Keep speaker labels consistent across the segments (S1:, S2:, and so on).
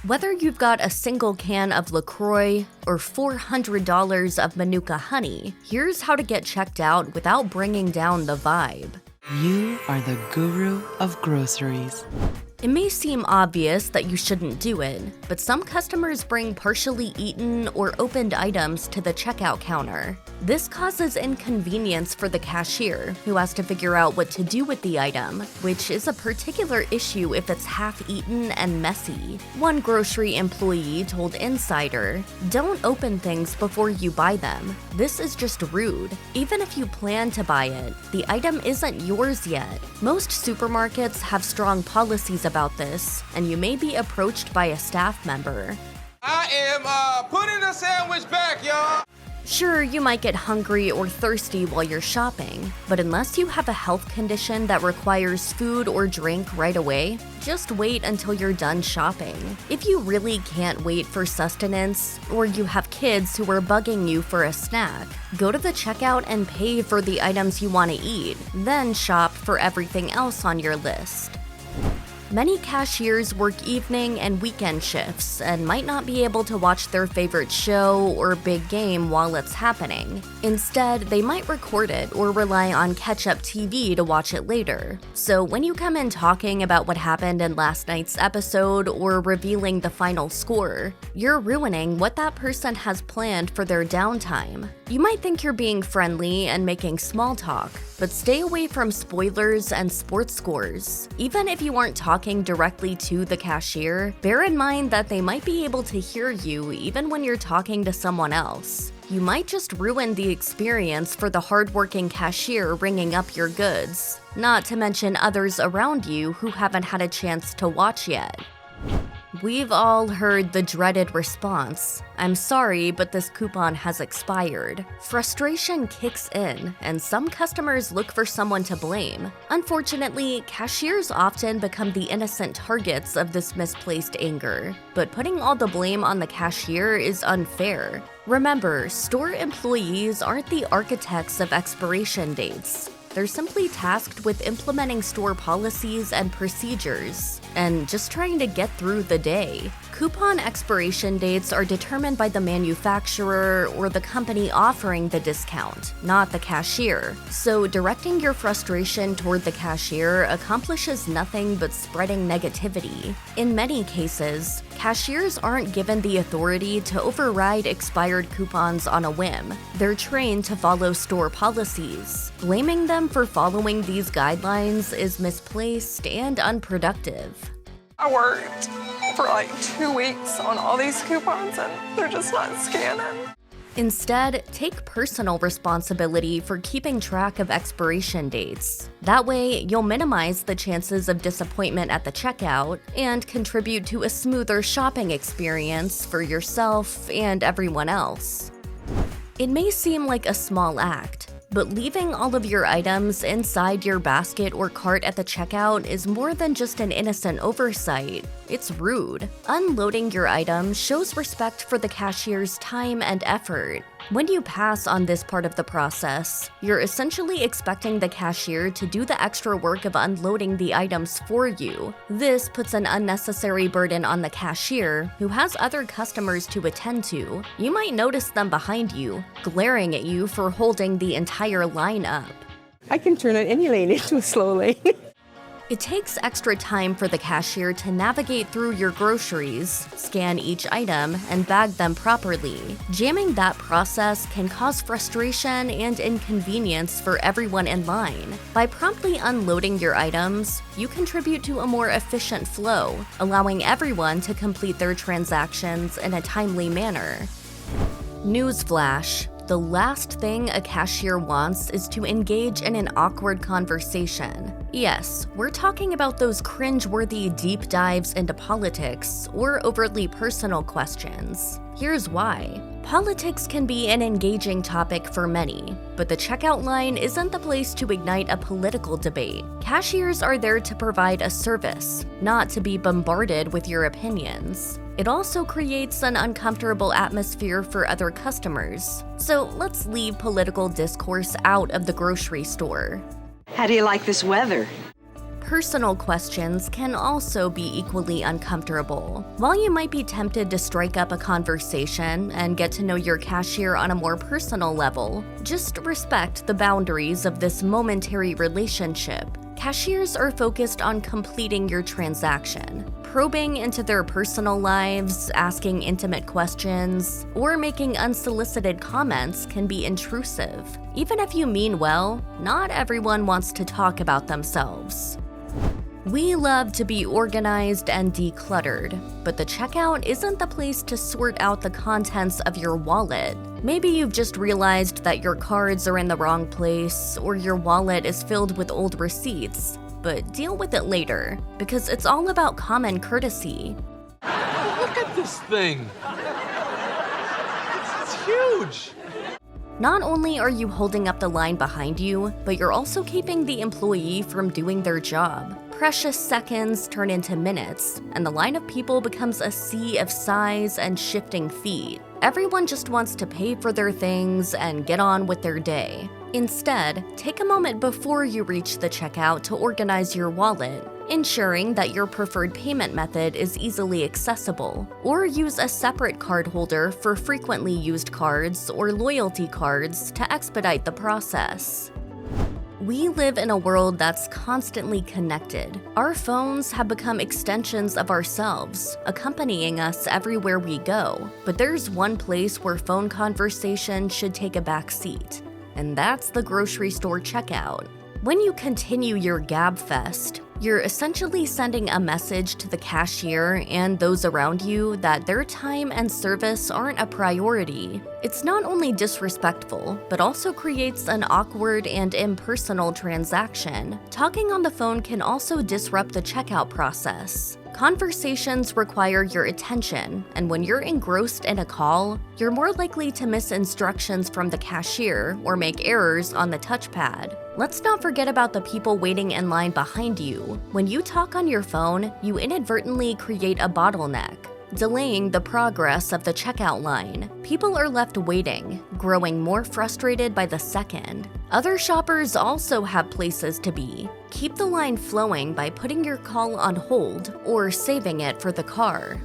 S1: Whether you've got a single can of LaCroix or $400 of manuka honey, here's how to get checked out without bringing down the vibe.
S2: You are the guru of groceries.
S1: It may seem obvious that you shouldn't do it, but some customers bring partially eaten or opened items to the checkout counter. This causes inconvenience for the cashier, who has to figure out what to do with the item, which is a particular issue if it's half-eaten and messy. One grocery employee told Insider, "Don't open things before you buy them. This is just rude. Even if you plan to buy it, the item isn't yours yet." Most supermarkets have strong policies about this, and you may be approached by a staff member.
S3: I am putting the sandwich back, y'all.
S1: Sure, you might get hungry or thirsty while you're shopping, but unless you have a health condition that requires food or drink right away, just wait until you're done shopping. If you really can't wait for sustenance, or you have kids who are bugging you for a snack, go to the checkout and pay for the items you want to eat, then shop for everything else on your list. Many cashiers work evening and weekend shifts and might not be able to watch their favorite show or big game while it's happening. Instead, they might record it or rely on catch-up TV to watch it later. So when you come in talking about what happened in last night's episode or revealing the final score, you're ruining what that person has planned for their downtime. You might think you're being friendly and making small talk, but stay away from spoilers and sports scores. Even if you aren't talking directly to the cashier, bear in mind that they might be able to hear you even when you're talking to someone else. You might just ruin the experience for the hardworking cashier ringing up your goods, not to mention others around you who haven't had a chance to watch yet. We've all heard the dreaded response, "I'm sorry, but this coupon has expired." Frustration kicks in, and some customers look for someone to blame. Unfortunately, cashiers often become the innocent targets of this misplaced anger, but putting all the blame on the cashier is unfair. Remember, store employees aren't the architects of expiration dates. They're simply tasked with implementing store policies and procedures, and just trying to get through the day. Coupon expiration dates are determined by the manufacturer or the company offering the discount, not the cashier. So directing your frustration toward the cashier accomplishes nothing but spreading negativity. In many cases, cashiers aren't given the authority to override expired coupons on a whim. They're trained to follow store policies. Blaming them for following these guidelines is misplaced and unproductive.
S4: I worked for like 2 weeks on all these coupons and they're just not scanning.
S1: Instead, take personal responsibility for keeping track of expiration dates. That way, you'll minimize the chances of disappointment at the checkout and contribute to a smoother shopping experience for yourself and everyone else. It may seem like a small act, but leaving all of your items inside your basket or cart at the checkout is more than just an innocent oversight. It's rude. Unloading your items shows respect for the cashier's time and effort. When you pass on this part of the process, you're essentially expecting the cashier to do the extra work of unloading the items for you. This puts an unnecessary burden on the cashier, who has other customers to attend to. You might notice them behind you, glaring at you for holding the entire line up.
S5: I can turn any lane into a slow lane.
S1: It takes extra time for the cashier to navigate through your groceries, scan each item, and bag them properly. Jamming that process can cause frustration and inconvenience for everyone in line. By promptly unloading your items, you contribute to a more efficient flow, allowing everyone to complete their transactions in a timely manner. Newsflash: the last thing a cashier wants is to engage in an awkward conversation. Yes, we're talking about those cringe-worthy deep dives into politics or overtly personal questions. Here's why. Politics can be an engaging topic for many, but the checkout line isn't the place to ignite a political debate. Cashiers are there to provide a service, not to be bombarded with your opinions. It also creates an uncomfortable atmosphere for other customers. So let's leave political discourse out of the grocery store.
S6: How do you like this weather?
S1: Personal questions can also be equally uncomfortable. While you might be tempted to strike up a conversation and get to know your cashier on a more personal level, just respect the boundaries of this momentary relationship. Cashiers are focused on completing your transaction. Probing into their personal lives, asking intimate questions, or making unsolicited comments can be intrusive. Even if you mean well, not everyone wants to talk about themselves. We love to be organized and decluttered, but the checkout isn't the place to sort out the contents of your wallet. Maybe you've just realized that your cards are in the wrong place, or your wallet is filled with old receipts, but deal with it later, because it's all about common courtesy.
S3: Look at this thing. It's huge.
S1: Not only are you holding up the line behind you, but you're also keeping the employee from doing their job. Precious seconds turn into minutes, and the line of people becomes a sea of sighs and shifting feet. Everyone just wants to pay for their things and get on with their day. Instead, take a moment before you reach the checkout to organize your wallet, ensuring that your preferred payment method is easily accessible, or use a separate card holder for frequently used cards or loyalty cards to expedite the process. We live in a world that's constantly connected. Our phones have become extensions of ourselves, accompanying us everywhere we go. But there's one place where phone conversation should take a back seat, and that's the grocery store checkout. When you continue your gab fest, you're essentially sending a message to the cashier and those around you that their time and service aren't a priority. It's not only disrespectful, but also creates an awkward and impersonal transaction. Talking on the phone can also disrupt the checkout process. Conversations require your attention, and when you're engrossed in a call, you're more likely to miss instructions from the cashier or make errors on the touchpad. Let's not forget about the people waiting in line behind you. When you talk on your phone, you inadvertently create a bottleneck, delaying the progress of the checkout line. People are left waiting, growing more frustrated by the second. Other shoppers also have places to be. Keep the line flowing by putting your call on hold or saving it for the car.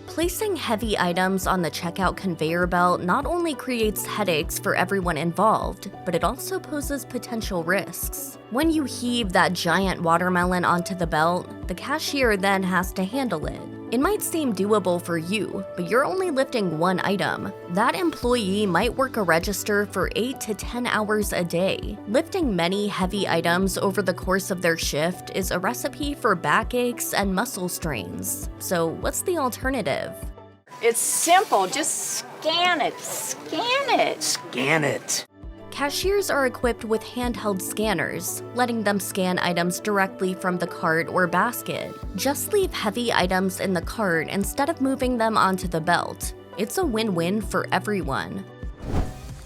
S1: Placing heavy items on the checkout conveyor belt not only creates headaches for everyone involved, but it also poses potential risks. When you heave that giant watermelon onto the belt, the cashier then has to handle it. It might seem doable for you, but you're only lifting one item. That employee might work a register for 8 to 10 hours a day. Lifting many heavy items over the course of their shift is a recipe for backaches and muscle strains. So what's the alternative?
S6: It's simple. Just scan it. Scan it.
S7: Scan it.
S1: Cashiers are equipped with handheld scanners, letting them scan items directly from the cart or basket. Just leave heavy items in the cart instead of moving them onto the belt. It's a win-win for everyone.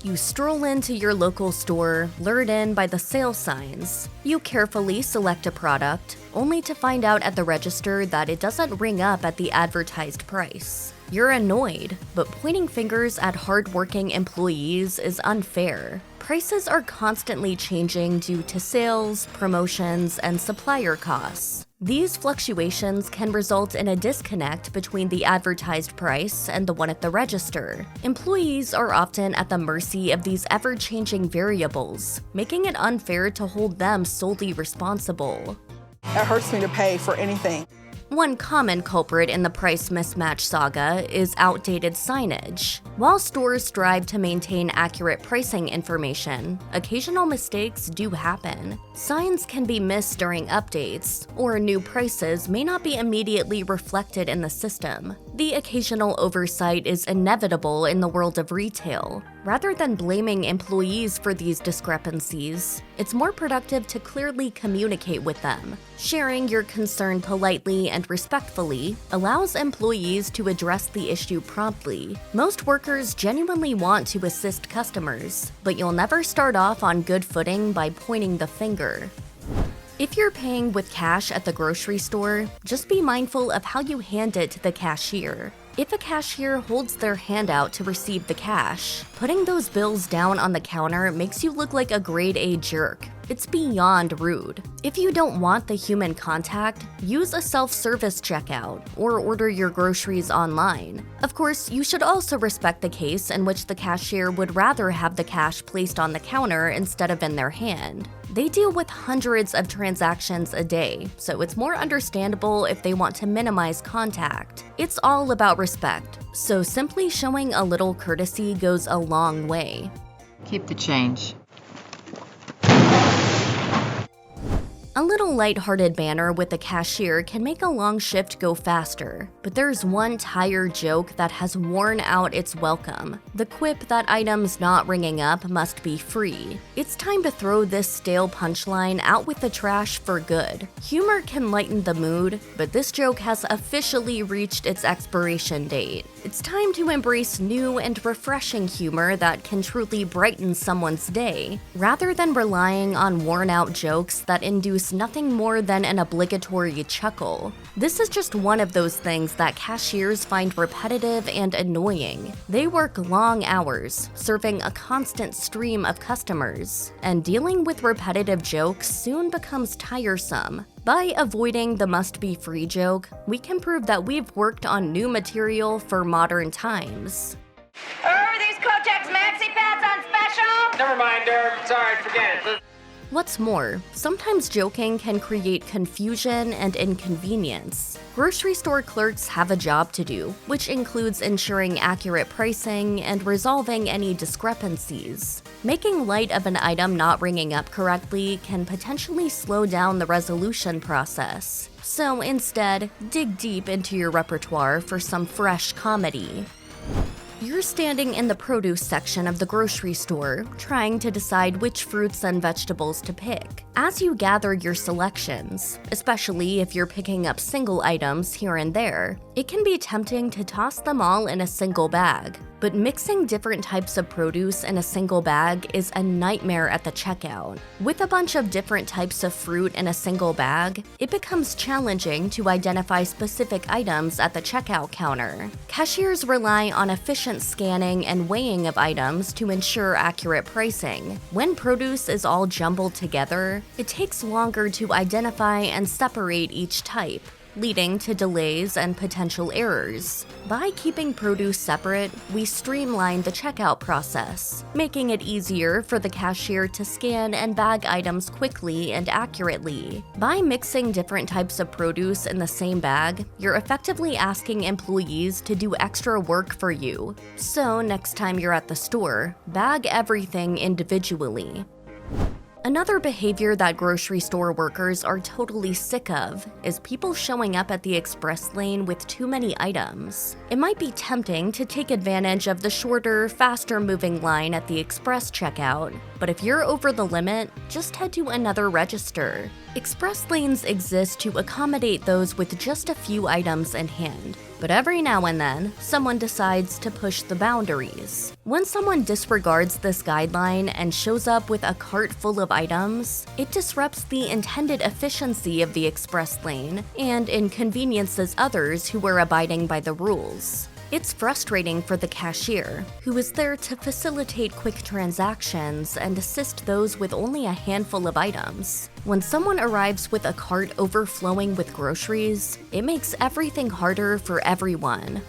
S1: You stroll into your local store, lured in by the sale signs. You carefully select a product, only to find out at the register that it doesn't ring up at the advertised price. You're annoyed, but pointing fingers at hard-working employees is unfair. Prices are constantly changing due to sales, promotions, and supplier costs. These fluctuations can result in a disconnect between the advertised price and the one at the register. Employees are often at the mercy of these ever-changing variables, making it unfair to hold them solely responsible.
S8: It hurts me to pay for anything.
S1: One common culprit in the price mismatch saga is outdated signage. While stores strive to maintain accurate pricing information, occasional mistakes do happen. Signs can be missed during updates, or new prices may not be immediately reflected in the system. The occasional oversight is inevitable in the world of retail. Rather than blaming employees for these discrepancies, it's more productive to clearly communicate with them. Sharing your concern politely and respectfully allows employees to address the issue promptly. Most workers genuinely want to assist customers, but you'll never start off on good footing by pointing the finger. If you're paying with cash at the grocery store, just be mindful of how you hand it to the cashier. If a cashier holds their hand out to receive the cash, putting those bills down on the counter makes you look like a grade A jerk. It's beyond rude. If you don't want the human contact, use a self-service checkout or order your groceries online. Of course, you should also respect the case in which the cashier would rather have the cash placed on the counter instead of in their hand. They deal with hundreds of transactions a day, so it's more understandable if they want to minimize contact. It's all about respect, so simply showing a little courtesy goes a long way.
S6: Keep the change.
S1: A little lighthearted banter with the cashier can make a long shift go faster, but there's one tired joke that has worn out its welcome. The quip that items not ringing up must be free. It's time to throw this stale punchline out with the trash for good. Humor can lighten the mood, but this joke has officially reached its expiration date. It's time to embrace new and refreshing humor that can truly brighten someone's day, rather than relying on worn-out jokes that induce nothing more than an obligatory chuckle. This is just one of those things that cashiers find repetitive and annoying. They work long hours, serving a constant stream of customers, and dealing with repetitive jokes soon becomes tiresome. By avoiding the must-be-free joke, we can prove that we've worked on new material for modern times.
S7: Are these Kotex Maxi Pads on special?
S3: Never mind, sorry, forget it.
S1: What's more, sometimes joking can create confusion and inconvenience. Grocery store clerks have a job to do, which includes ensuring accurate pricing and resolving any discrepancies. Making light of an item not ringing up correctly can potentially slow down the resolution process. So instead, dig deep into your repertoire for some fresh comedy. You're standing in the produce section of the grocery store, trying to decide which fruits and vegetables to pick. As you gather your selections, especially if you're picking up single items here and there, it can be tempting to toss them all in a single bag. But mixing different types of produce in a single bag is a nightmare at the checkout. With a bunch of different types of fruit in a single bag, it becomes challenging to identify specific items at the checkout counter. Cashiers rely on efficient scanning and weighing of items to ensure accurate pricing. When produce is all jumbled together, it takes longer to identify and separate each type, leading to delays and potential errors. By keeping produce separate, we streamline the checkout process, making it easier for the cashier to scan and bag items quickly and accurately. By mixing different types of produce in the same bag, you're effectively asking employees to do extra work for you. So next time you're at the store, bag everything individually. Another behavior that grocery store workers are totally sick of is people showing up at the express lane with too many items. It might be tempting to take advantage of the shorter, faster-moving line at the express checkout, but if you're over the limit, just head to another register. Express lanes exist to accommodate those with just a few items in hand. But every now and then, someone decides to push the boundaries. When someone disregards this guideline and shows up with a cart full of items, it disrupts the intended efficiency of the express lane and inconveniences others who are abiding by the rules. It's frustrating for the cashier, who is there to facilitate quick transactions and assist those with only a handful of items. When someone arrives with a cart overflowing with groceries, it makes everything harder for everyone.